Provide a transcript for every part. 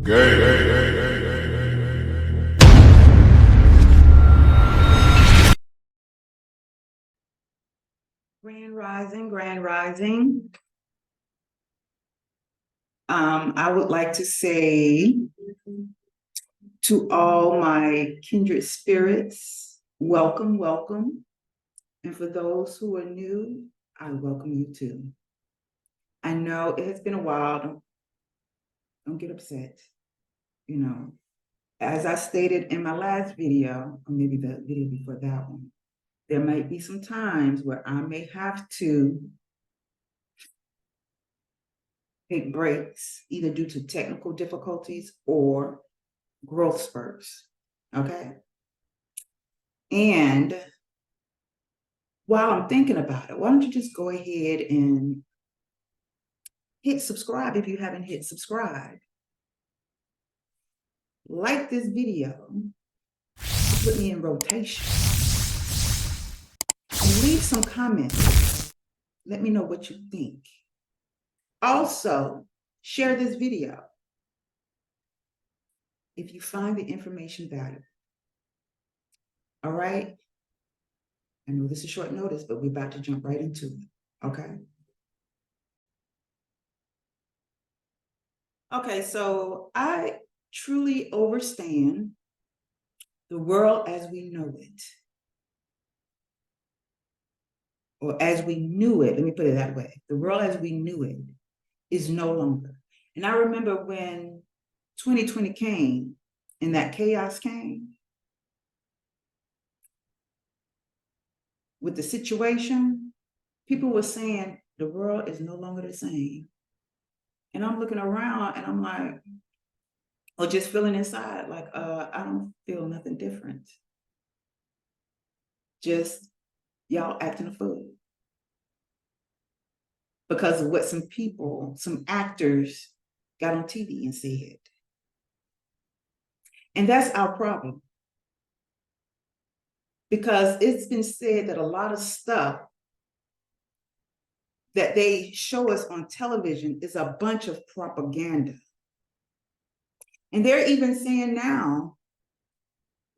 Grand Rising, Grand Rising. I would like to say to all my kindred spirits, welcome, welcome. And for those who are new, I welcome you too. I know it has been a while. Don't get upset. You know, as I stated in my last video, or maybe the video before that one, there might be some times where I may have to take breaks, either due to technical difficulties or growth spurts, okay? And while I'm thinking about it, why don't you just go ahead and hit subscribe if you haven't hit subscribe. Like this video, put me in rotation. And leave some comments. Let me know what you think. Also, share this video if you find the information valuable. All right? I know this is short notice, but we're about to jump right into it, okay? Okay, so I truly understand the world as we know it, or as we knew it, let me put it that way. The world as we knew it is no longer. And I remember when 2020 came and that chaos came with the situation, people were saying the world is no longer the same. And I'm looking around and I'm like, or just feeling inside like, I don't feel nothing different. Just y'all acting a fool. Because of what some people, some actors got on TV and said. And that's our problem. Because it's been said that a lot of stuff that they show us on television is a bunch of propaganda. And they're even saying now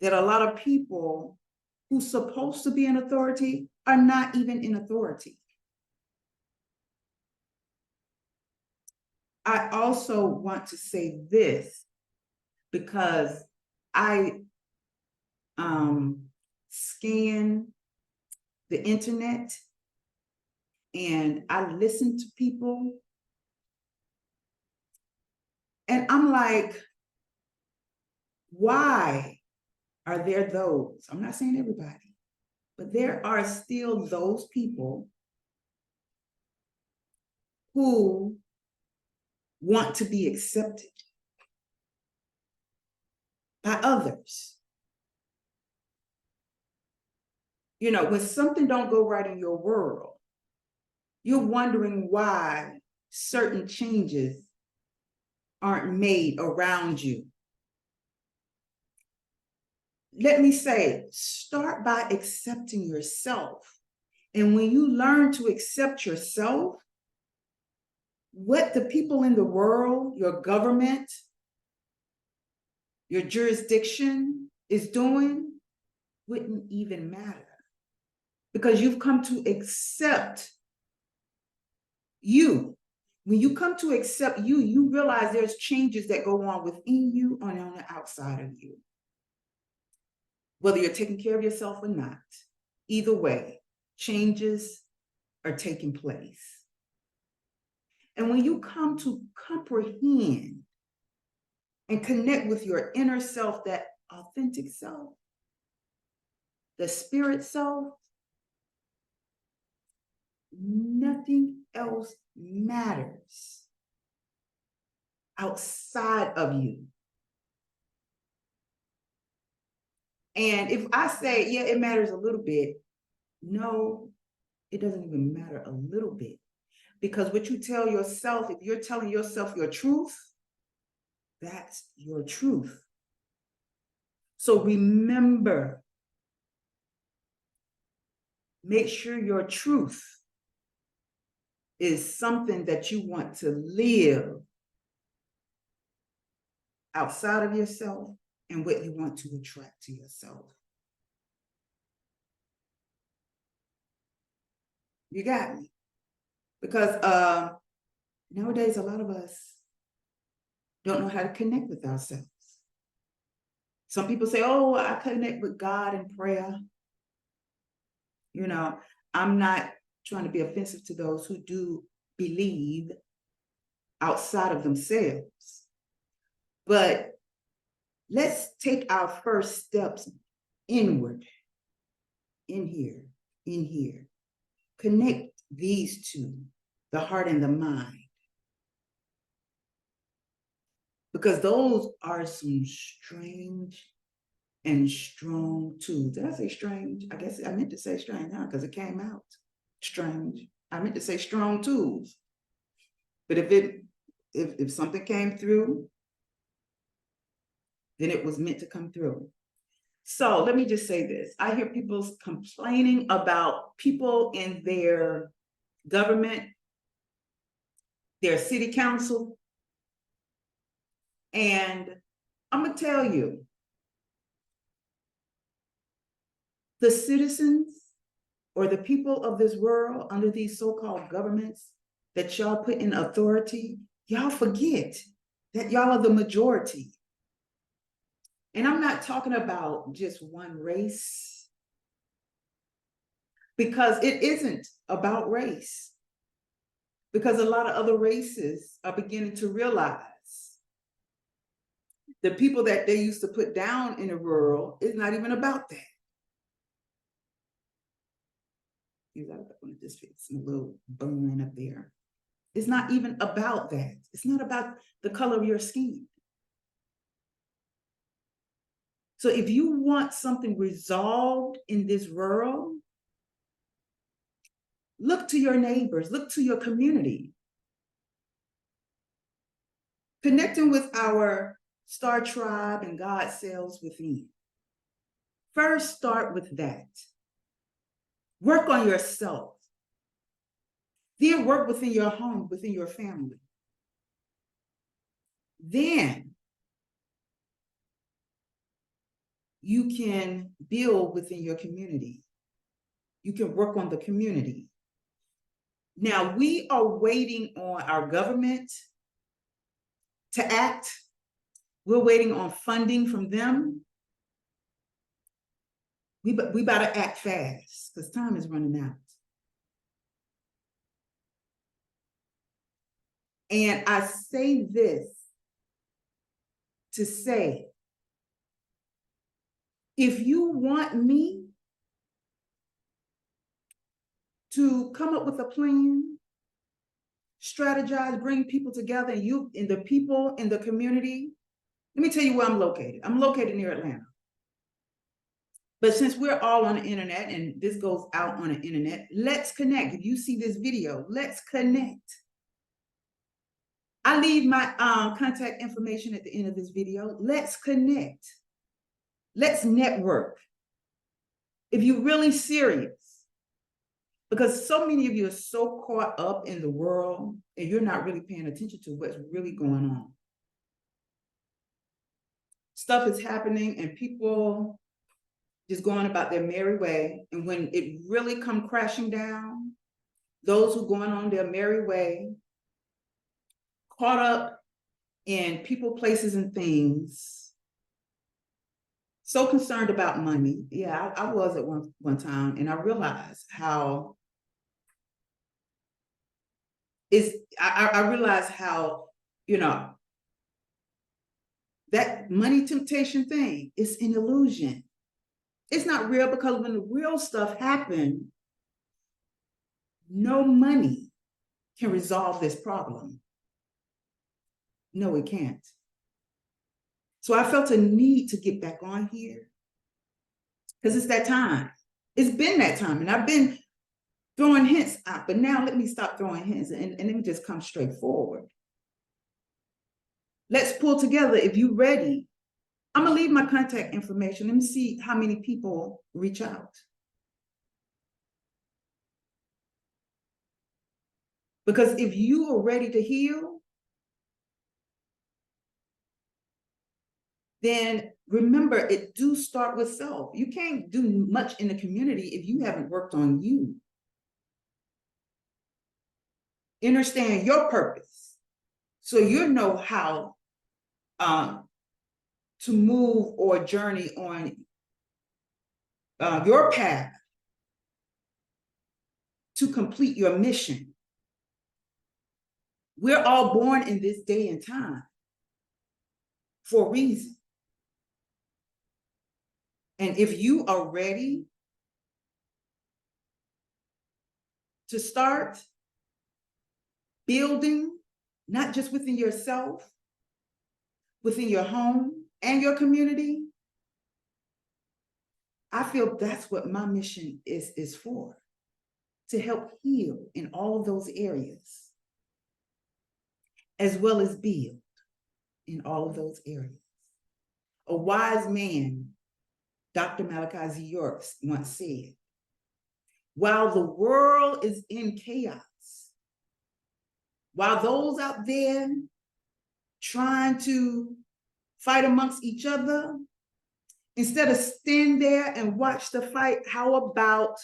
that a lot of people who's supposed to be in authority are not even in authority. I also want to say this because I scan the internet and I listen to people and I'm like, why are there those? I'm not saying everybody, but there are still those people who want to be accepted by others. You know, when something don't go right in your world, you're wondering why certain changes aren't made around you. Let me say, start by accepting yourself. And when you learn to accept yourself, what the people in the world, your government, your jurisdiction is doing wouldn't even matter. Because you've come to accept you. When you come to accept you, you realize there's changes that go on within you and on the outside of you. Whether you're taking care of yourself or not, either way, changes are taking place. And when you come to comprehend and connect with your inner self, that authentic self, the spirit self, nothing else matters outside of you. And if I say, yeah, it matters a little bit, no, it doesn't even matter a little bit. Because what you tell yourself, if you're telling yourself your truth, that's your truth. So remember, make sure your truth is something that you want to live outside of yourself and what you want to attract to yourself. You got me? Because nowadays, a lot of us don't know how to connect with ourselves. Some people say, oh, I connect with God in prayer. You know, I'm not trying to be offensive to those who do believe outside of themselves. But let's take our first steps inward, in here. Connect these two, the heart and the mind. Because those are some strange and strong tools. Did I say strange? I guess I meant to say strange now because it came out strange. I meant to say strong tools. But if something came through, then it was meant to come through. So let me just say this. I hear people complaining about people in their government, their city council. And I'm going to tell you, the citizens or the people of this world under these so-called governments that y'all put in authority, y'all forget that y'all are the majority. And I'm not talking about just one race, because it isn't about race. Because a lot of other races are beginning to realize the people that they used to put down in the rural is not even about that. You got to just fix a little bone up there. It's not even about that. It's not about the color of your skin. So if you want something resolved in this world, look to your neighbors, look to your community. Connecting with our star tribe and God cells within. First, start with that. Work on yourself. Then work within your home, within your family. Then you can build within your community. You can work on the community. Now, we are waiting on our government to act. We're waiting on funding from them. We about to act fast because time is running out. And I say this to say, if you want me to come up with a plan, strategize, bring people together, and you and the people in the community, let me tell you where I'm located. I'm located near Atlanta. But since we're all on the internet and this goes out on the internet, let's connect. If you see this video, let's connect. I leave my contact information at the end of this video. Let's connect. Let's network. If you're really serious, because so many of you are so caught up in the world and you're not really paying attention to what's really going on. Stuff is happening and people just going about their merry way. And when it really come crashing down, those who going on their merry way, caught up in people, places, and things, so concerned about money. Yeah, I was at one time, and I realized how I realized how, that money temptation thing is an illusion. It's not real, because when the real stuff happens, no money can resolve this problem. No, it can't. So I felt a need to get back on here because it's that time. It's been that time, and I've been throwing hints out, but now let me stop throwing hints and let me just come straight forward. Let's pull together. If you're ready, I'm gonna leave my contact information. Let me see how many people reach out. Because if you are ready to heal, then remember, it do start with self. You can't do much in the community if you haven't worked on you. Understand your purpose, so you know how to move or journey on your path to complete your mission. We're all born in this day and time for a reason. And if you are ready to start building, not just within yourself, within your home and your community, I feel that's what my mission is for, to help heal in all of those areas, as well as build in all of those areas. A wise man, Dr. Malachi Z. York, once said, while the world is in chaos, while those out there trying to fight amongst each other, instead of stand there and watch the fight, how about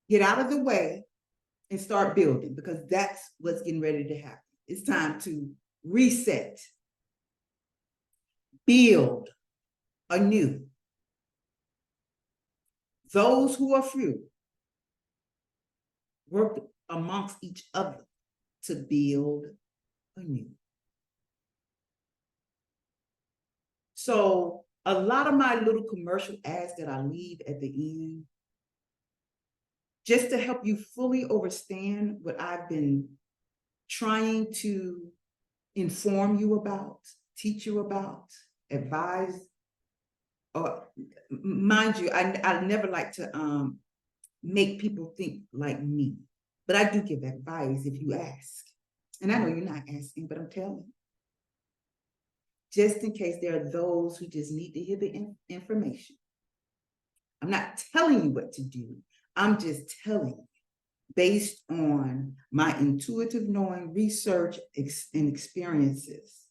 get out of the way and start building? Because that's what's getting ready to happen. It's time to reset, build anew. Those who are few work amongst each other to build anew. So a lot of my little commercial ads that I leave at the end, just to help you fully understand what I've been trying to inform you about, teach you about, advise. Or mind you, I never like to make people think like me, but I do give advice if you ask. And I know you're not asking, but I'm telling you. Just in case there are those who just need to hear the information. I'm not telling you what to do. I'm just telling you based on my intuitive knowing, research, and experiences.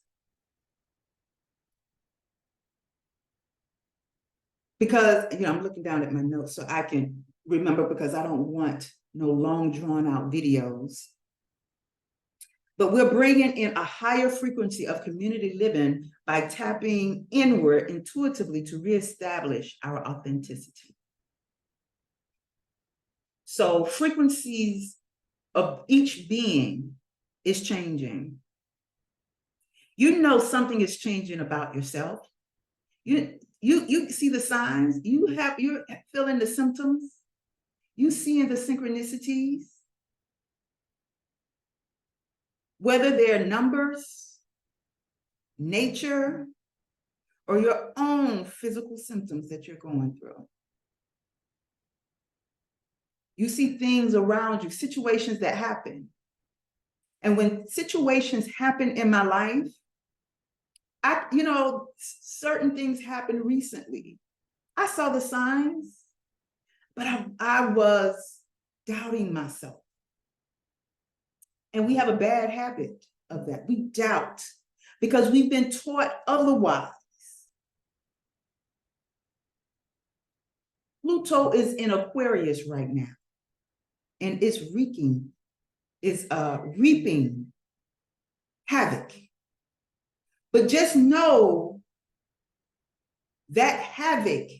Because, I'm looking down at my notes so I can remember, because I don't want no long drawn out videos. But we're bringing in a higher frequency of community living by tapping inward intuitively to reestablish our authenticity. So frequencies of each being is changing. You know something is changing about yourself. You see the signs. You're feeling the symptoms. You seeing the synchronicities. Whether they're numbers, nature, or your own physical symptoms that you're going through. You see things around you, situations that happen. And when situations happen in my life, certain things happened recently. I saw the signs, but I was doubting myself. And we have a bad habit of that. We doubt because we've been taught otherwise. Pluto is in Aquarius right now, and it's reaping havoc. But just know that havoc,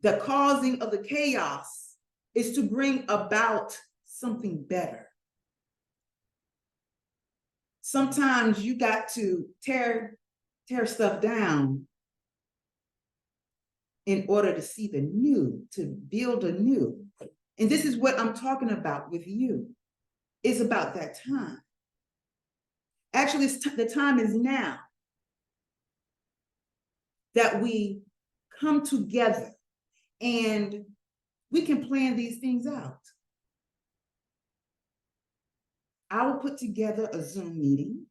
the causing of the chaos, is to bring about something better. Sometimes you got to tear stuff down in order to see the new, to build anew. And this is what I'm talking about with you. It's about that time. Actually, the time is now that we come together and we can plan these things out. I will put together a Zoom meeting,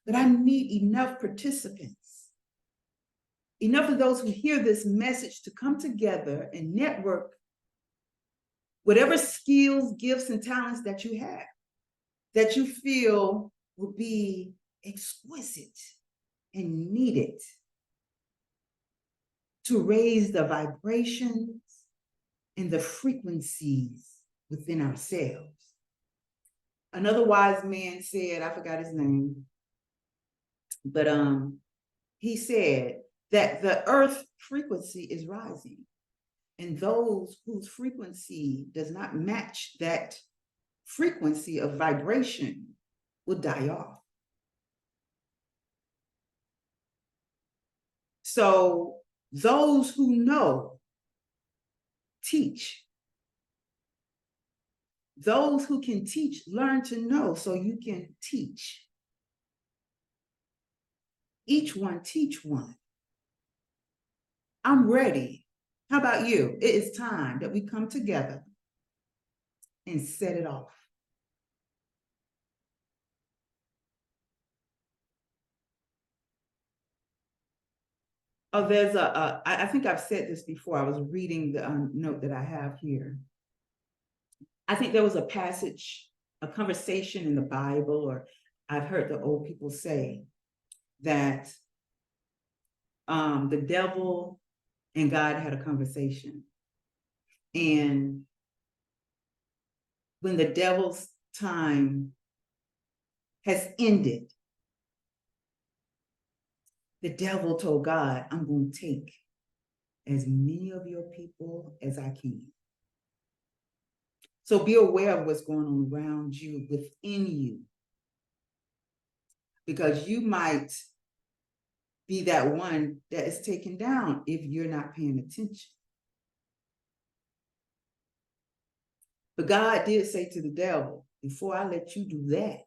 but I need enough participants, enough of those who hear this message to come together and network whatever skills, gifts, and talents that you have, that you feel will be exquisite and needed to raise the vibrations and the frequencies within ourselves. Another wise man said, I forgot his name, but he said that the earth frequency is rising, and those whose frequency does not match that frequency of vibration will die off. So those who know, teach. Those who can teach, learn to know so you can teach. Each one teach one. I'm ready. How about you? It is time that we come together and set it off. Oh, there's I think I've said this before. I was reading the note that I have here. I think there was a passage, a conversation in the Bible, or I've heard the old people say that the devil and God had a conversation. And when the devil's time has ended, the devil told God, I'm going to take as many of your people as I can. So be aware of what's going on around you, within you, because you might be that one that is taken down if you're not paying attention. But God did say to the devil, before I let you do that,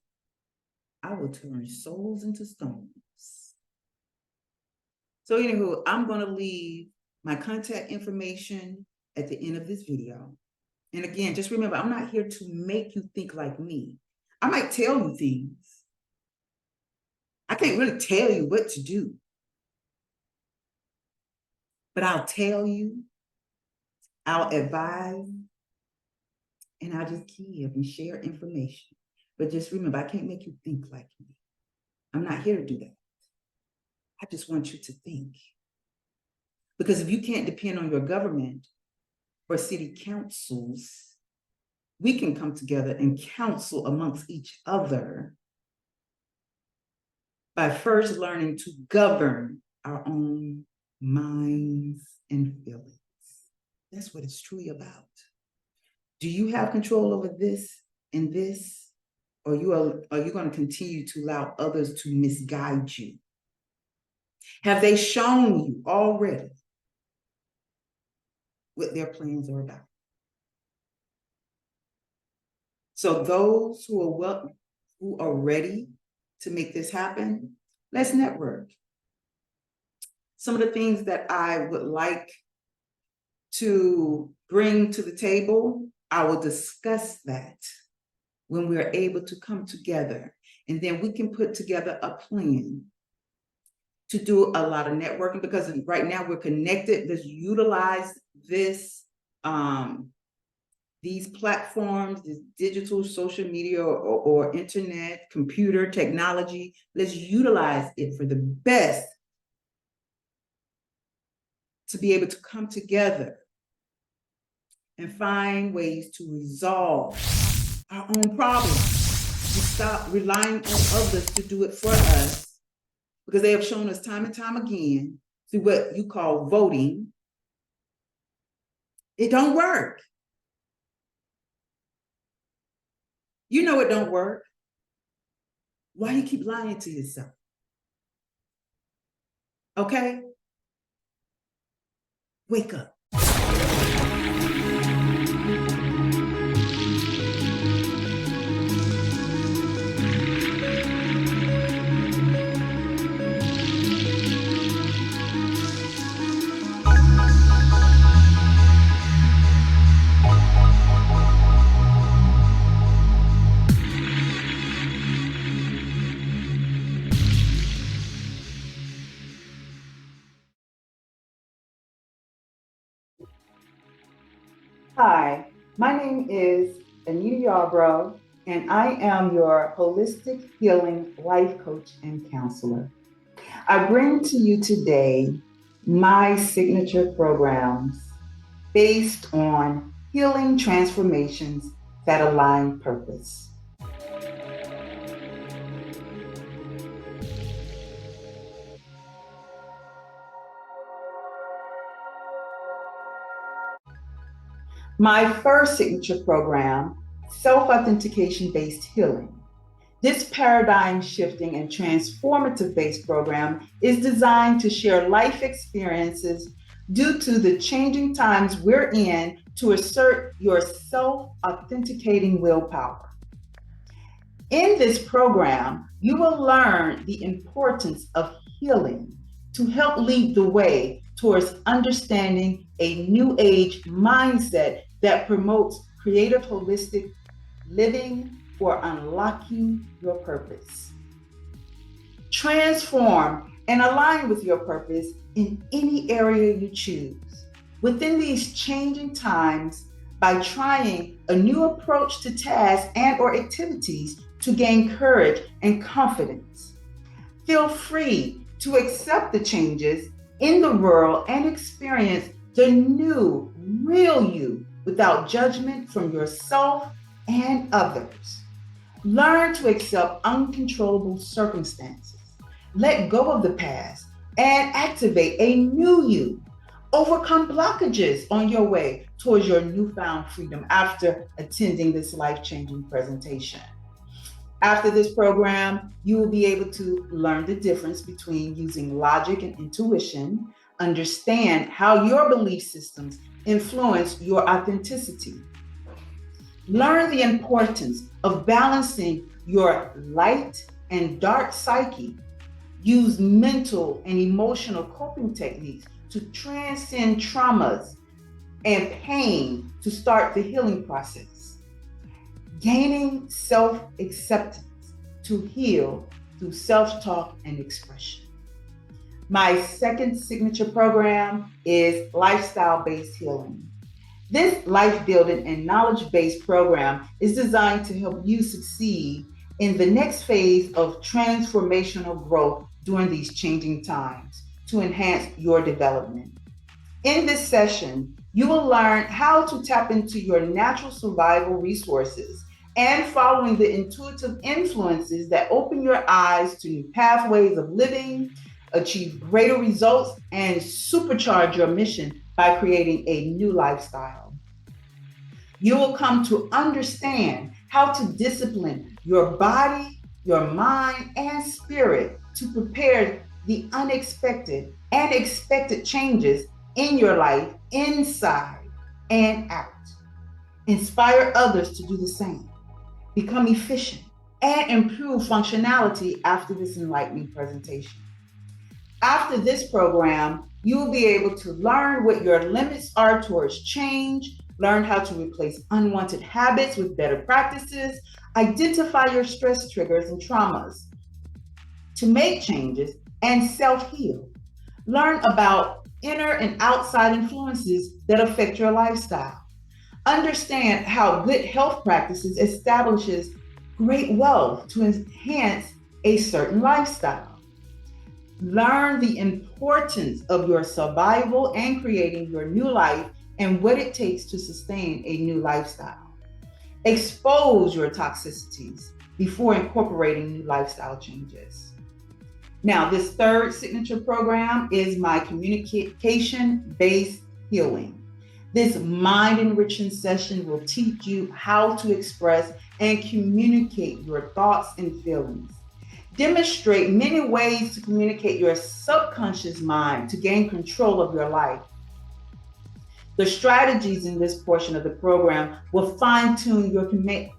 I will turn souls into stones. So anywho, I'm going to leave my contact information at the end of this video. And again, just remember, I'm not here to make you think like me. I might tell you things. I can't really tell you what to do. But I'll tell you, I'll advise, and I'll just give and share information. But just remember, I can't make you think like me. I'm not here to do that. I just want you to think. Because if you can't depend on your government or city councils, we can come together and counsel amongst each other by first learning to govern our own minds and feelings. That's what it's truly about. Do you have control over this and this, or are you going to continue to allow others to misguide you? Have they shown you already what their plans are about? So those who are ready to make this happen, let's network. Some of the things that I would like to bring to the table, I will discuss that when we're able to come together. And then we can put together a plan to do a lot of networking, because right now we're connected. Let's utilize this, these platforms, this digital social media or internet, computer technology. Let's utilize it for the best to be able to come together and find ways to resolve our own problems. We stop relying on others to do it for us, because they have shown us time and time again through what you call voting, it don't work. You know it don't work. Why do you keep lying to yourself? Okay? Wake up. Hi, my name is AnitaYarbrough, and I am your holistic healing life coach and counselor. I bring to you today my signature programs based on healing transformations that align purpose. My first signature program, self-authentication based healing. This paradigm shifting and transformative based program is designed to share life experiences due to the changing times we're in to assert your self authenticating willpower. In this program, you will learn the importance of healing to help lead the way towards understanding a new age mindset that promotes creative, holistic living for unlocking your purpose. Transform and align with your purpose in any area you choose. Within these changing times, by trying a new approach to tasks and or activities to gain courage and confidence. Feel free to accept the changes in the world and experience the new, real you without judgment from yourself and others. Learn to accept uncontrollable circumstances. Let go of the past and activate a new you. Overcome blockages on your way towards your newfound freedom after attending this life-changing presentation. After this program, you will be able to learn the difference between using logic and intuition, understand how your belief systems influence your authenticity. Learn the importance of balancing your light and dark psyche. Use mental and emotional coping techniques to transcend traumas and pain to start the healing process. Gaining self-acceptance to heal through self-talk and expression. My second signature program is lifestyle-based healing. This life-building and knowledge-based program is designed to help you succeed in the next phase of transformational growth during these changing times to enhance your development. In this session, you will learn how to tap into your natural survival resources and following the intuitive influences that open your eyes to new pathways of living, achieve greater results, and supercharge your mission by creating a new lifestyle. You will come to understand how to discipline your body, your mind, and spirit to prepare the unexpected and expected changes in your life, inside and out. Inspire others to do the same. Become efficient and improve functionality after this enlightening presentation. After this program, you will be able to learn what your limits are towards change, learn how to replace unwanted habits with better practices, identify your stress triggers and traumas, to make changes and self-heal. Learn about inner and outside influences that affect your lifestyle. Understand how good health practices establishes great wealth to enhance a certain lifestyle. Learn the importance of your survival and creating your new life and what it takes to sustain a new lifestyle. Expose your toxicities before incorporating new lifestyle changes. Now, this third signature program is my communication-based healing. This mind-enriching session will teach you how to express and communicate your thoughts and feelings. Demonstrate many ways to communicate your subconscious mind to gain control of your life. The strategies in this portion of the program will fine-tune your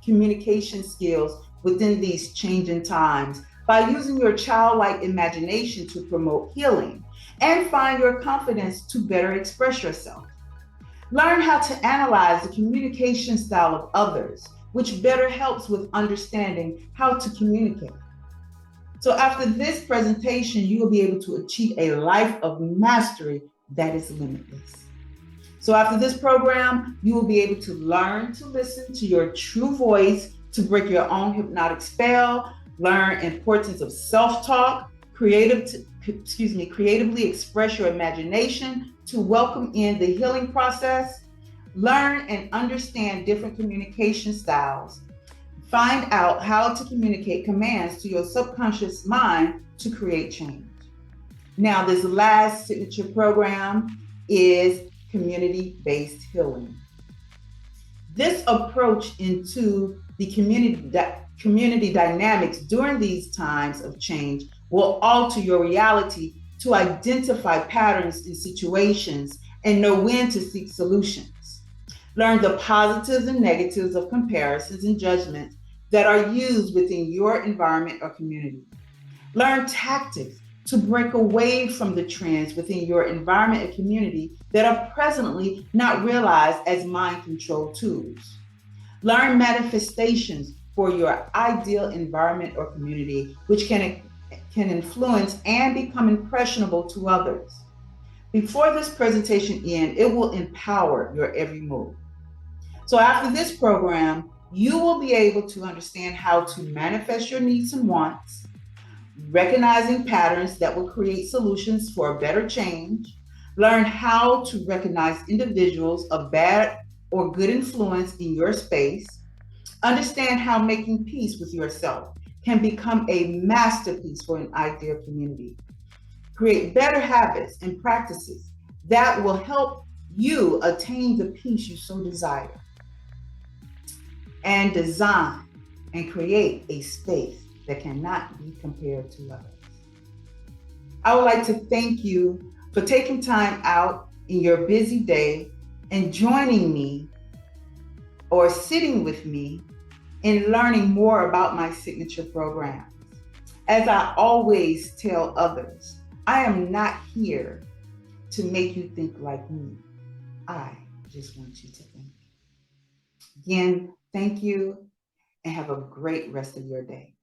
communication skills within these changing times by using your childlike imagination to promote healing and find your confidence to better express yourself. Learn how to analyze the communication style of others, which better helps with understanding how to communicate. So after this presentation, you will be able to achieve a life of mastery that is limitless. So after this program, you will be able to learn to listen to your true voice to break your own hypnotic spell, learn importance of self-talk, creatively express your imagination to welcome in the healing process, learn and understand different communication styles, find out how to communicate commands to your subconscious mind to create change. Now, this last signature program is community-based healing. This approach into the community dynamics during these times of change will alter your reality to identify patterns in situations and know when to seek solutions. Learn the positives and negatives of comparisons and judgments that are used within your environment or community. Learn tactics to break away from the trends within your environment and community that are presently not realized as mind control tools. Learn manifestations for your ideal environment or community, which can influence and become impressionable to others. Before this presentation ends, it will empower your every move. So after this program, you will be able to understand how to manifest your needs and wants, recognizing patterns that will create solutions for a better change, learn how to recognize individuals of bad or good influence in your space, understand how making peace with yourself can become a masterpiece for an ideal community, create better habits and practices that will help you attain the peace you so desire, and design and create a space that cannot be compared to others. I would like to thank you for taking time out in your busy day and joining me or sitting with me in learning more about my signature programs. As I always tell others, I am not here to make you think like me. I just want you to think. Again, thank you and have a great rest of your day.